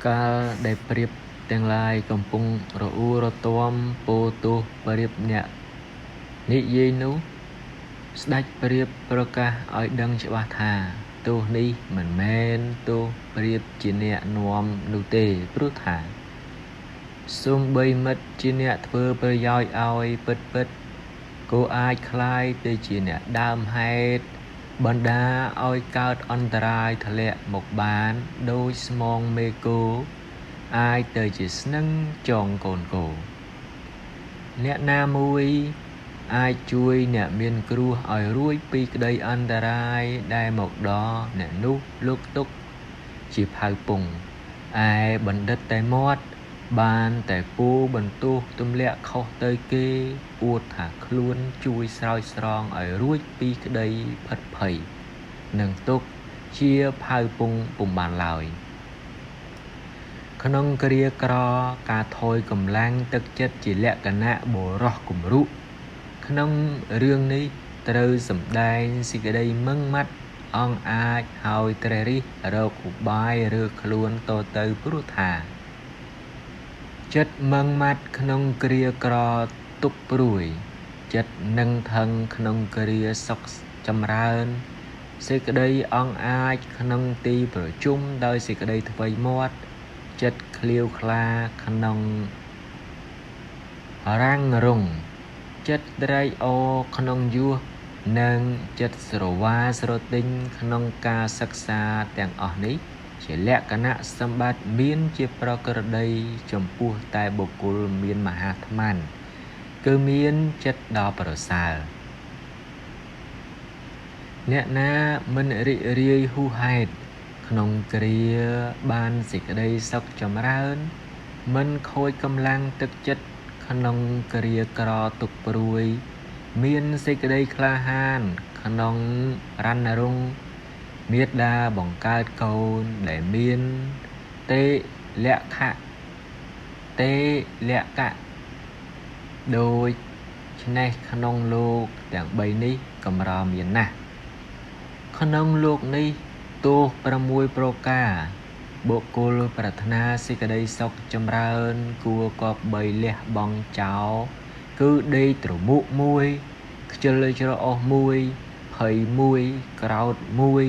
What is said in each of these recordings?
កាលដែលប្រៀបទាំងឡាយកំពុងរអ៊ូរទាំពោលទោសប្រៀបអ្នកនិយាយនោះស្ដេចប្រៀបប្រកាសឲ្យដឹងច្បាស់ថាទោសនេះមិនមែនទោសប្រៀបជាអ្នកនាំនោះទេព្រោះថាសូម្បីមិត្តជាអ្នកធ្វើប្រយោជន៍ឲ្យពិតក៏អាចคล้ายទៅជាអ្នកដើមហេតុបណ្ដាឲ្យកើតអន្តរាយធ្លាក់មកបានដោយស្មងមេគោអាចទៅជាស្នឹងចងកូនគោអ្នកណាមួយអាចជួយអ្នកមានគ្រោះឲ្យរួចពីក្តីអន្តរាយដែលមកដល់អ្នកនោះលោកទុកជាផៅពងឯបណ្ឌិតតែមាត់បានតែពោលបន្ទោសទម្លាក់ខុសទៅគេអួតថាខ្លួនជួយស្រោចស្រង់ឲ្យរួចពីក្តីផិតភ័យនឹងទុកជាផៅពងពុំបានឡើយក្នុងគ្រាក្រការថយកម្លាំងទឹកចិត្តជាលក្ខណៈបុរសគំរុក្នុងរឿងនេះត្រូវសម្ដែងសេចក្តីមឹងម៉ាត់អង្គអាចហើយត្រេះរិះរកឧបាយរើខ្លួនតទៅព្រោះថាចិត្តមឹងម៉ាត់ក្នុងគ្រាក្រទុកព្រួយចិត្តនឹងថឹងក្នុងគ្រាសុខចម្រើនសេចក្តីអង្គអាចក្នុងទីប្រជុំដោយសេចក្តីថ្វីមាត់ចិត្តឃ្លាវខ្លាក្នុងរាំងរងចិត្តត្រេកអរក្នុងយោះនិងចិត្តស្រវាស្រទិញក្នុងការសិក្សាទាំងអស់នេះជាលក្ខណៈសម្បត្តិមានជាប្រក្រតីចំពោះតែបុគ្គលមានមហាត្មានគឺមានចិត្តដ៏ប្រសើរអ្នកណាមិនរីករាយហួសហេតុក្នុងគ្រាបានសេចក្តីសុខចម្រើនមិនខូចកម្លាំងទឹកចិត្តក្នុងគ្រាក្រទុកព្រួយមានសេចក្តីក្លាហានក្នុងរណรงค์មេត្តាបង្កើតកូនដែលមានទេលក្ខៈដូចឆ្នេះក្នុងលោកទាំង3នេះកម្រមានណាស់ក្នុងលោកនេះទោស6ប្រការបុគ្គលប្រាថ្នាសេចក្តីសុខចម្រើនគួរគប្បីលះបង់ចោលគឺដេកត្រមុកមួយខ្ជិលច្រអូសមួយភ័យមួយក្រោធមួយ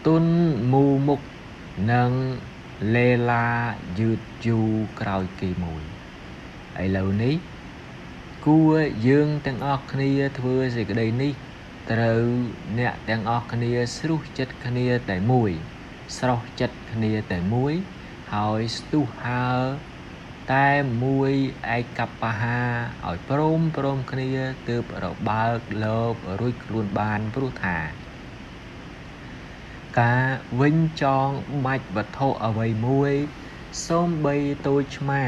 ទុនមូមុខនិងលេឡាយឺតយូរក្រោយគេមួយឥឡូវនេះគួរយើងទាំងអស់គ្នាធ្វើសេចក្តីនេះត្រូវអ្នកទាំងអស់គ្នាស្រុះចិត្តគ្នាតែមួយស្រោះចិត្តគ្នាតែមួយហើយស្ទុះហើតែមួយឯកបហាឲ្យព្រមគ្នាទើបរបើកលោករួចខ្លួនបានព្រោះថាការវិញចងបាច់វត្ថុអ្វីមួយសូម្បីតូចឆ្មា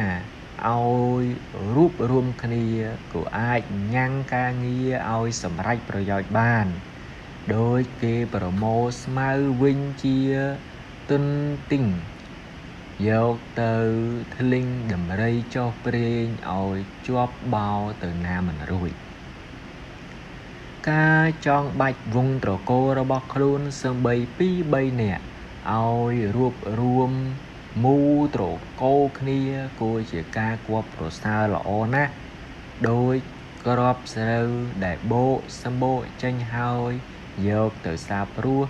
ឲ្យរួបរวมគ្នាក៏អាចញ៉ាំងការងារឲ្យសម្រេចប្រយោជន៍បានដោយគេប្រមូលស្មៅវិញជាទុនទិញយកទៅធ្លិញដំរីចុះព្រេងឲ្យជាប់បោទៅណាមិនរួចការចងបាច់វងត្រកូលរបស់ខ្លួនសម្បី2-3នាក់ឲ្យរួបរวมមូត្រកូលគ្នាគួរជាការគប់ប្រសើរល្អណាស់ដោយក្របស្រូវដែលបោកសម្បោកចេញហើយយកទៅសាបព្រោះ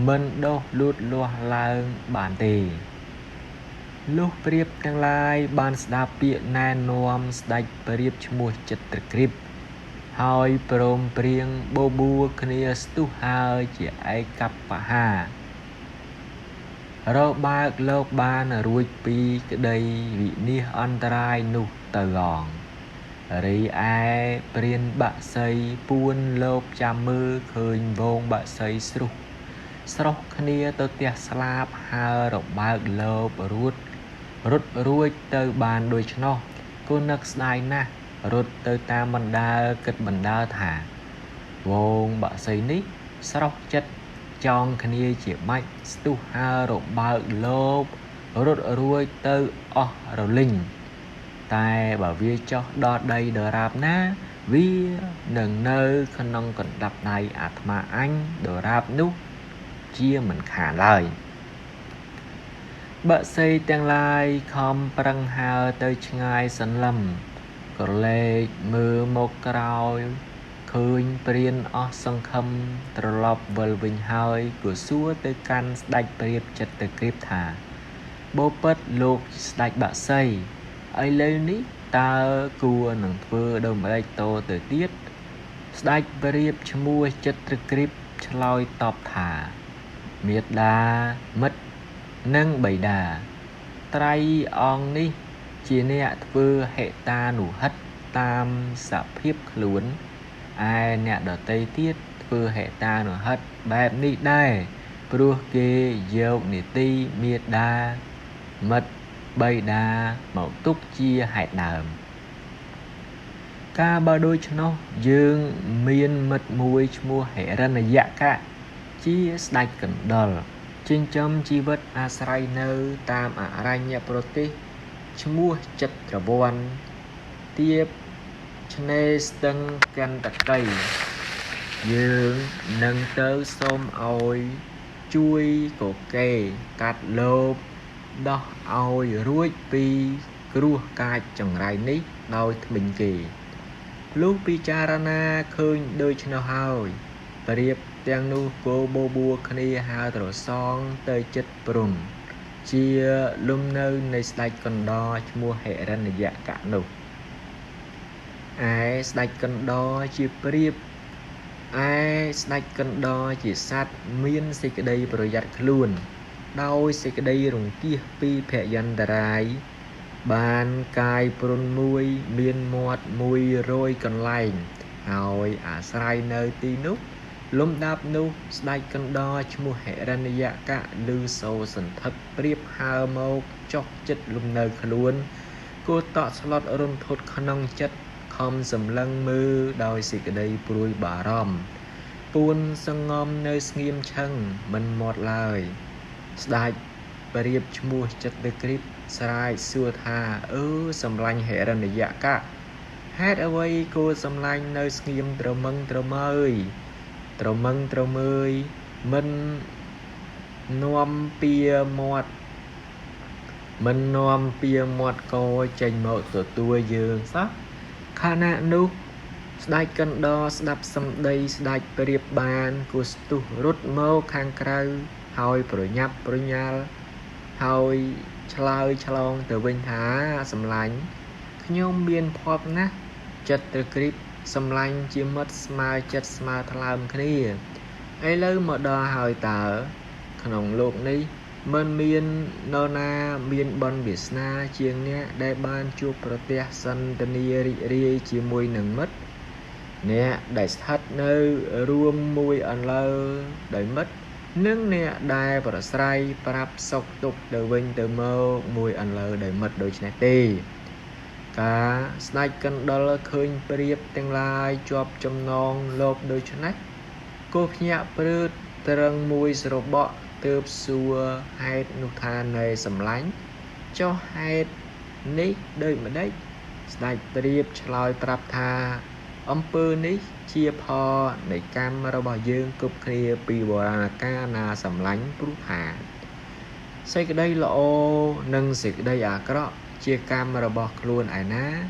មិនដោះលូតលាស់ឡើងបានទេលុះព្រាបទាំងឡាយបានស្ដាប់ពាក្យណែនាំស្ដេចព្រាបឈ្មោះចិត្រគ្រីបហើយព្រមព្រៀងបបួលគ្នាស្ទុះហើយជាឯកបហារបើកលោកបានរួចពីក្តីវិនិច្ឆ័យអន្តរាយនោះទៅឡងរីឯព្រានបក្សីពួនលោបចាំមើលឃើញវងបក្សីស្រុះគ្នាទៅផ្ទះស្លាបហើរបើកលោបរត់រួចទៅបានដូច្នោះក៏នឹកស្ដាយណាស់រត់ទៅតាមបណ្ដាលគិតបណ្ដាលថាវងបក្សីនេះស្រុះចិត្តចងគ្នាជាបាច់ស្ទុះហើរបើកលោបរត់រួចទៅអស់រលីងតែបើវាចុះដល់ដីដរាបណាវានឹងនៅក្នុងកណ្ដាប់ដៃអាត្មាអញដរាបនោះជាមិនខានឡើយ bạ xây tiếng lai khom prăng hào tới ngay sân lâm có lệ mưa một cào khơi priên ở sông khâm trở lọc vờ vinh hơi của xua tới căn đạch priệp chật tới kiếp thả bố bất lục đạch bạ xây ấy lên ní ta cua nâng vừa đồng bạch tô tới tiết đạch priệp cho mua chật tới kiếp lôi tọp thả miệt đà mất nâng bầy đà trai ong ní chia nẹ vừa hệ ta nụ hất tam xạ phiếp luốn ai nẹ đỏ tây tiết vừa hệ ta nụ hất bẹp ní đai bùa kê dâu ní ti miệt đà mất bầy đà mẫu túc chia hại đàm ca ba đôi cho nó dương miên mật mùi mua hệ ra là dạ cả chia đạch cẩn đờ trên chấm chi vật asrai nơ tam aranya proti mua chất carbon tiếp chne stâng căn tạc cây dương nâng tơ xôm ôi chui cổ kê cắt lốp đó ôi ruột pi cua ca chẳng rai ní đôi mình kỳ lúc picharana khơi đôi chân hơi và điệp tiếng nu cô bô bùa khani hà trổ son tới chất prun chia lum nơi này sạch còn đo mua hệ ra này dạ cả nụ ai sạch còn đo chia priệp ai sạch còn đo chỉ sát miên xịt đây rồi giặt luôn đau xịt đây rùng kia pi phệ dân đài bàn cài prun mùi miên mọt mùi rồi còn lành hỏi sai nơi tí nút lum đáp nu sạch cần đo mua hệ ra này dạ cả lư sâu sần thật priệp hà mâu chọc chất lum nơi luôn cô tọt slot run thốt khăn chất không sầm lăng mư đòi xịt đây bùi bà ròm buôn sân ngom nơi nghiêm chân mình một lời sạch priệp mua chất được clip sai xưa tha sầm lanh hệ ra này dạ cả hết away cô sầm lanh nơi nghiêm trâu mâng trâu mơi mình nom pia mọt coi tranh mộ của tôi dương sắc khả nạn nu sạch cần đo đập xâm đây sạch priệp bàn của stu rút mô khang krau hỏi pro nhap pro nhal hỏi chlong từ bên thá sầm lánh nhôm biên phop nè chất từ clip sầm lánh chia mất smile chất smile tham kia ấy lỡ một đo hỏi tờ khổng lục ní mình miên nona miên bon biệt na chiêng nè đại ban chua protection tenia ri chỉ mùi nâng mất nè đại sát nơi ruộng mùi ăn lơ đại mất nâng nè đại và sài prap sọc tục từ bên từ mơ mùi ăn lơ đại mất đôi chân tê cả snake cần đó là khơi priệp tương lai chọp trong non lốp đôi chân nách cô nhạ prư trăng mùi sờ bọ tớp xua hai nụ tha này sầm lánh cho hai ní đời mà đấy sạch priệp lòi trap tha âm pơ ní chia pho để cam ra bảo dương cục kia pi bò ca na sầm lánh prú hà xây cái đây là ô nâng xịt đây có chia cam ra bảo luôn ai ná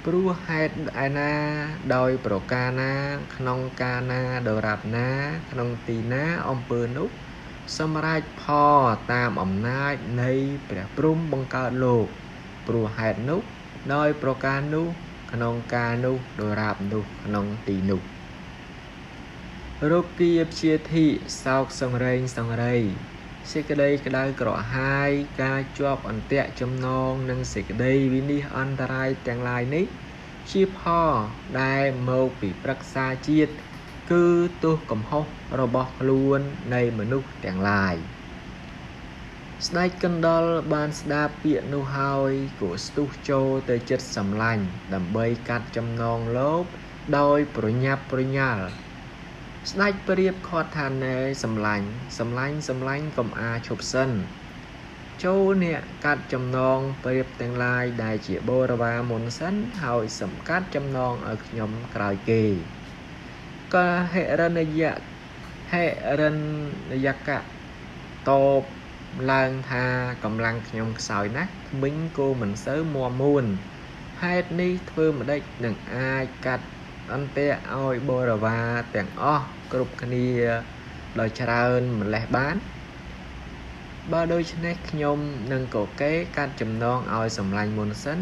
prú hai ai na đôi pro ca na khong ca na đồ rạp na khong tì na âm pơ nútสมรัยพอตามอำนาจในประปรุงบังการโลกปรูหายนุโดยประการนุขนมการนุโดยราบนุขนมตีนุรูปเกียบเชียที่สาวสังเรงสังเรยเสกได้กระไดกระหายการจวบอันเตะจำนองนังเสกได้วินิอันตรายแต่งลายนี้ชีพอได้โมปีปรักษาจิตคือตัวกำหอกเราบอกล้วนในมนุษย์แต่งลายสไนกันดอลบานสดาเปียนูฮอยcủaสตูโจเตจิตสำลังดำใบกัดจำนองลบโดยปริญญาปริญญาสไนเปรียบคอทานในสำลังกำอาชบเส้นโจเนี่ยกัดจำนองเปรียบแต่งลายได้เจียโบราบามนสันหอยสำกัดจำนองở nhómกลายเกก็hệรันยะกะตบ ឡើងថាកម្លាំងខ្ញុំខ្សោយណាស់មិញគោមិនសូវមាំមួនហេតុនេះធ្វើម្ដេចនឹងអាចកាត់អន្ទាក់ឲ្យបរិវារទាំងអស់គ្រប់គ្នាដោយច្រើនម្លេះបានបើដូច្នេះខ្ញុំនឹងកកេរកាត់ចំណងឲ្យសម្លាញ់មុនសិន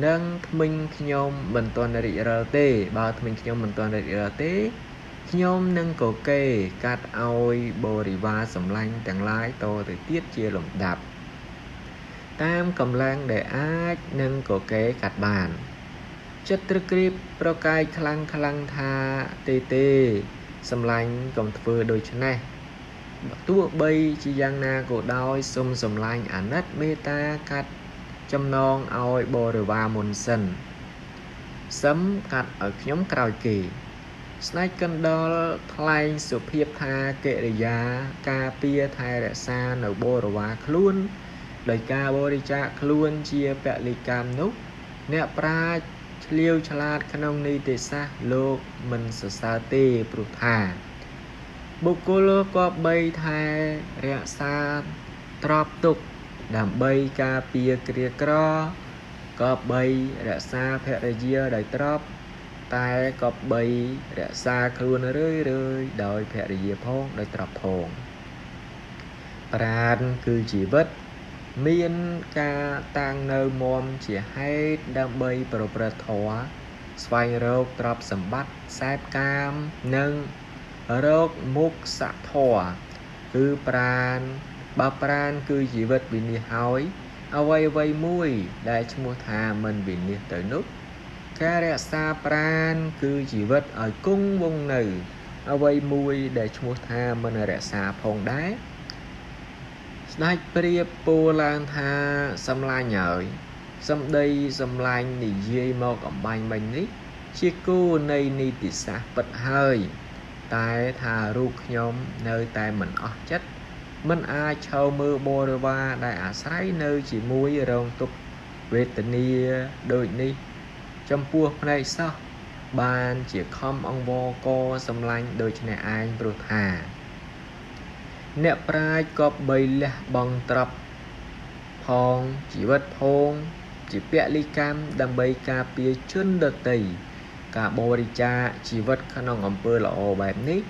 នឹងថ្មិញខ្ញុំមិនទាន់រីករាល់ទេបើថ្មិញខ្ញុំមិនទាន់រីករាល់ទេខ្ញុំនឹងកកេរកាត់ឲ្យបរិវារសម្លាញ់ទាំងឡាយតទៅទៀតជាលំដាប់តាមកម្លាំងដែលអាចនឹងកកេរកាត់បានចិត្តត្រក្រៀបប្រកាយខ្លាំងថាទេសម្លាញ់កុំធ្វើដូច្នេះទោះបីជាយ៉ាងណាក៏ដោយសូមសម្លាញ់អាណិតមេត្តាកាត់ចំណងឲ្យបរិវារមុនសិនសឹមកាត់ឲ្យខ្ញុំក្រោយគេស្ដេចកណ្ដុរថ្លែងសុភាពថាកិរិយាការពារថែរក្សានៅបរិវារខ្លួនដោយការបរិច្ចាគខ្លួនជាពលិកម្មនោះអ្នកប្រាជ្ញឆ្លៀវឆ្លាតក្នុងនីតិសាស្ត្រលោកមិនសរសើរទេព្រោះថាបុគ្គលគប្បីថែរក្សាទ្រព្យទុកដើម្បីការពារគ្រាក្រគប្បីរក្សាភរិយាដោយទ្រព្យតែគប្បីរក្សាខ្លួនរឿយដោយភរិយាផងដោយទ្រព្យផងប្រាណគឺជីវិតមានការតាំងនៅមាំជាហេតុដើម្បីប្រព្រឹត្តធម៌ស្វែងរកទ្រព្យសម្បត្តិសែបកាមនិងរកមុខសធម៌គឺប្រាណបើប្រាណគឺជីវិតវិនិច្ឆ័យហើយអ្វីមួយដែលឈ្មោះថាមិនវិនិច្ឆ័យទៅនោះការរក្សាប្រាណគឺជីវិតឲ្យគង់វង្សនៅអ្វីមួយដែលឈ្មោះថាមិនរក្សាផងដែរស្ដេចព្រាបពោលឡើងថាសម្លាញ់ហើយសម្ដីសម្លាញ់និយាយមកអំបញ្ញមិញនេះជាគោលនៃនីតិសាស្ត្រពិតហើយតែថារូបខ្ញុំនៅតែមិនអស់ចិត្តមិនអាចឈរមើលបរិវារដែលអាស្រ័យនៅជាមួយរងទុក្ខវេទនាដូចនេះចំពោះផ្នែកសោះបានជាខំអង្វរកសម្លាញ់ដូចអ្នកឯងព្រោះថាអ្នកប្រាជ្ញក៏បីលះបង់ទ្រព្យផងជីវិតផងជាពលិកម្មដើម្បីការពារជនដទៃការបរិច្ចាគជីវិតក្នុងអំពើល្អបែបនេះ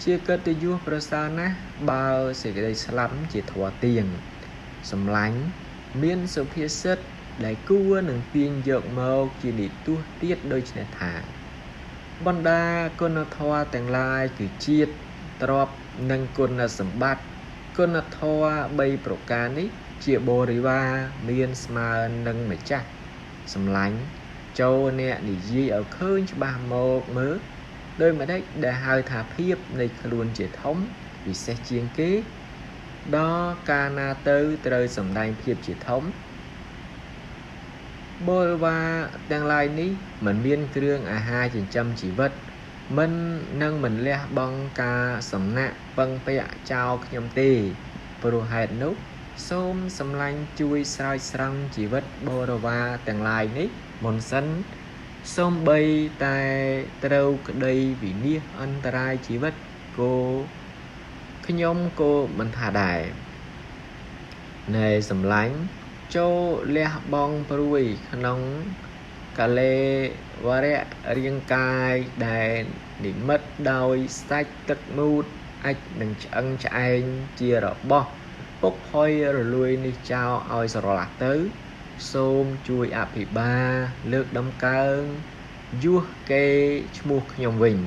ជាកិត្តិយសប្រសើរណាស់បើសេចក្តីស្លាប់ជាធម៌ទៀងសម្លាញ់មានសុភាសិតដែលគួរនឹងទាញយកមកជានិទស្សទៀតដូចនេះថាបណ្ដាគុណធម៌ទាំងឡាយគឺជាតិទ្រព្យនិងគុណសម្បត្តិគុណធម៌3ប្រការនេះជាបរិវារមានស្មើនឹងម្ចាស់សម្លាញ់ចូលអ្នកនិយាយឲ្យឃើញច្បាស់មកមើលដោយម្ដេចដែលហៅថាភាពនៃខ្លួនជាធំពិសេសជាងគេដល់កាលណាទៅត្រូវសម្ដែងភាពជាធំបរិវារទាំងឡាយនេះមិនមានគ្រឿងអាហារចិញ្ចឹមជីវិតមិនលះបង់ការសំណាក់ពឹងពាក់ចោលខ្ញុំទេព្រោះហេតុនោះសូមសម្លាញ់ជួយស្រោចស្រង់ជីវិតបរិវារទាំងឡាយនេះមុនសិនសូម្បីតែត្រូវក្តីវិនាសអន្តរាយជីវិតខ្ញុំក៏មិនថាដែរណែសម្លាញ់ចូលលះបង់ព្រួយក្នុងកាលេវរៈរាងកាយដែលនិមិត្តដោយសាច់ទឹកមូតអាចនឹងឆ្អឹងឆ្អែងជារបស់ពុកហុយរលួយនេះចោលឲ្យស្រឡះទៅសូមជួយអភិបាលលើកដំកើងយោះគេឈ្មោះខ្ញុំវិញ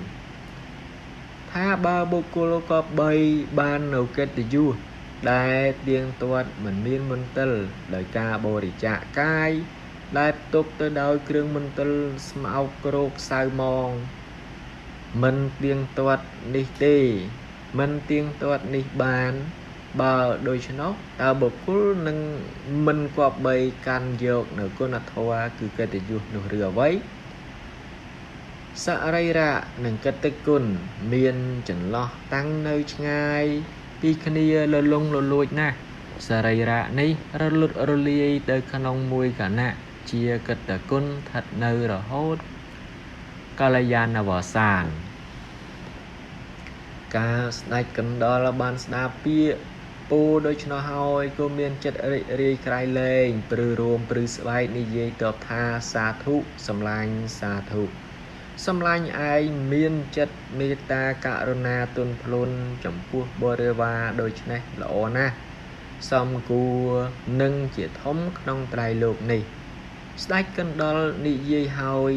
ថាបើបុគ្គលក៏បីបាននៅកិត្តិយសដែលទៀងទាត់មិនមានមន្ទិលដោយការបរិច្ចាគកាយដែលផ្ទុកទៅដោយគ្រឿងមន្ទិលស្មោកគ្រោកសៅមងមិនទៀងទាត់នេះទេមិនទៀងទាត់នេះបានបើដូច្នោះតើបុគ្គលនឹងមិនគប្បីកាន់យកនៅគុណធម៌គឺកិត្តិយសនោះឬអ្វីសរីរៈនិងកិត្តិគុណមានចន្លោះតាំងនៅឆ្ងាយពីគ្នាលលងលលួចណាស់សរីរៈនេះរលត់រលាយទៅក្នុងមួយគណៈជាកិត្តិគុណស្ថិតនៅរហូតកាលយានវសានការស្ដេចកណ្ដុរបានស្ដាប់ពាក្យ ពូដូច្នោះហើយក៏មានចិត្តរីករាយក្រៃលែងព្រឺរួមព្រឺស្បែកនិយាយតបថាសាធុសម្លាញ់សាធុសម្លាញ់ឯងមានចិត្តមេត្តាករុណាទន់ភ្លន់ចំពោះបរិវារដូច្នេះល្អណាស់សមគួរនឹងជាធំក្នុងត្រៃលោកនេះស្ដេចកណ្ដុរនិយាយហើយ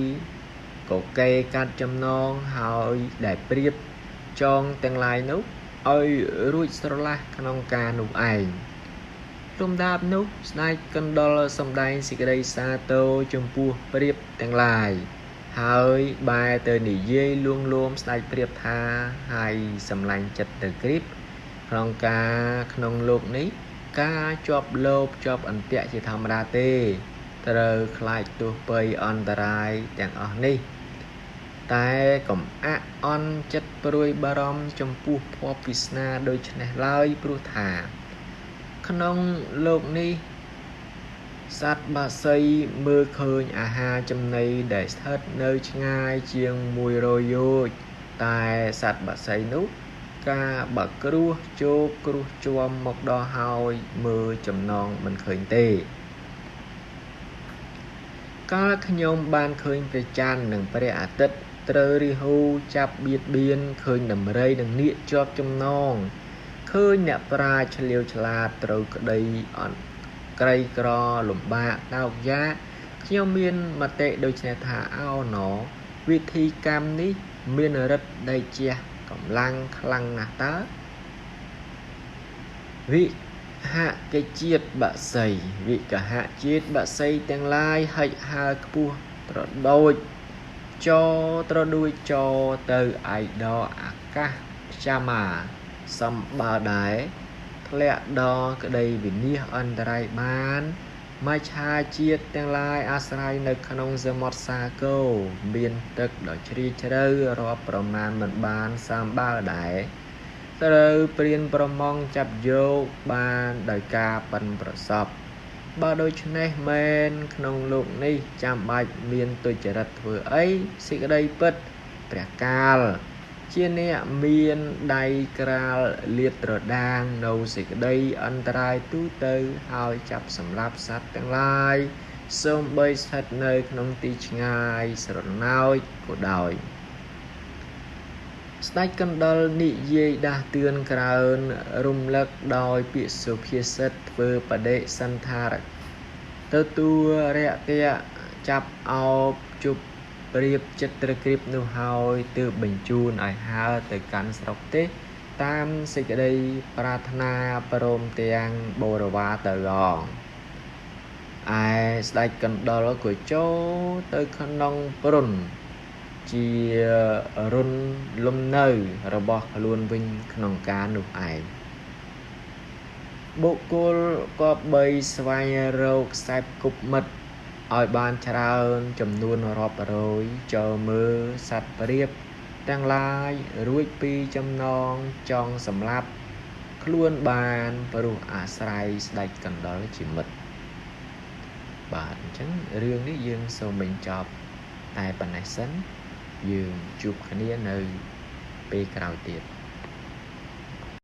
ក៏កេរកាត់ចំណងហើយដែលប្រៀបចងទាំងឡាយនោះឲ្យរួចស្រឡះក្នុងការនោះឯងលំដាប់នោះស្ដេចកណ្ដុរសម្ដែងសេចក្តីសាទរចំពោះប្រៀបទាំងឡាយហើយបែរទៅនិយាយលួងលោមស្ដេចប្រៀបថាហើយសម្លាញ់ចិត្តទៅគ្រីបក្នុងលោកនេះការជាប់លោភជាប់អន្ទាក់ជាធម្មតាទេត្រូវខ្លាចទោសពៃអន្តរាយទាំងអស់នេះតែកុំអាក់អន់ចិត្តព្រួយបារម្ភចំពោះភពវាសនាដូច្នេះឡើយព្រោះថាក្នុងលោកនេះសត្វបក្សីមើលឃើញអាហារចំណីដែលស្ថិតនៅឆ្ងាយជាង100យោជន៍តែសត្វបក្សីនោះការបាក់គ្រោះជោកគ្រោះជាំមកដល់ហើយមើលចំណងមិនឃើញទេកាលខ្ញុំបានឃើញព្រះច័ន្ទនិងព្រះអាទិត្យត្រូវរាហូចាប់បៀតបៀនឃើញដំរីនិងនាគជាប់ចំណងឃើញអ្នកប្រាជ្ញឆ្លាវឆ្លាតត្រូវក្តីអន់ក្រីក្រលំបាកតោកយ៉ាខ្ញុំមានមតិដូចនេះថាអោណោវិធីកម្មនេះមានរិទ្ធដៃជះកម្លាំងខ្លាំងណាស់តើវិហកជាតិបក្សីវិកហជាតិបក្សីទាំងឡាយហិចហើរខ្ពស់ត្រដូចចទៅឯដអាកាសខ្យាមាសម្បើដែរធ្លាក់ដល់ក្តីវិនិច្ឆ័យអន្តរាយបានមច្ឆាជាតិទាំងឡាយអាស្រ័យនៅក្នុងសមុទ្រសាគរមានទឹកដ៏ជ្រាលជ្រៅរាប់ប្រមាណមិនបានសម្បើដែរត្រូវព្រានប្រមងចាប់យកបានដោយការប៉ិនប្រសពបើដូច្នេះមែនក្នុងលោកនេះចាំបាច់មានទុច្ចរិតធ្វើអីសេចក្តីពិតព្រះកាលជាអ្នកមានដៃក្រាលលាតត្រដាងនៅសេចក្តីអន្តរាយទូទៅហើយចាប់សម្លាប់សត្វទាំងឡាយសូម្បីស្ថិតនៅក្នុងទីឆ្ងាយស្រណោចក៏ដោយស្ដេចកណ្ដុរនិយាយដាស់តឿនក្រើនរំលឹកដោយពាក្យសុភាសិតធ្វើបដិសន្ធារៈទទួលរយៈចាប់អោបជប់ប្រៀបចិត្តត្រក្រៀបនោះហើយទើបបញ្ជូនឲ្យហើរទៅកាន់ស្រុកទេសតាមសេចក្តីប្រាថ្នាព្រមទាំងបរិវារទៅឯស្ដេចកណ្ដុរក៏ចូលទៅក្នុងព្រំជារុនលំនៅរបស់ខ្លួនវិញក្នុងការនោះឯងបុគ្គលក៏បីស្វែងរកខ្សែគប់មិត្តឲ្យបានច្រើនចំនួនរាប់រយចូលមើលសត្វប្រៀបទាំងឡាយរួចពីចំណងចង់សម្លាប់ខ្លួនបានព្រោះអាស្រ័យស្ដេចកណ្ដុរជាមិត្តបាទអញ្ចឹងរឿងនេះយើងសូមបញ្ចប់តែប៉ុណ្ណេះសិនយើងជួបគ្នានៅពេលក្រោយទៀត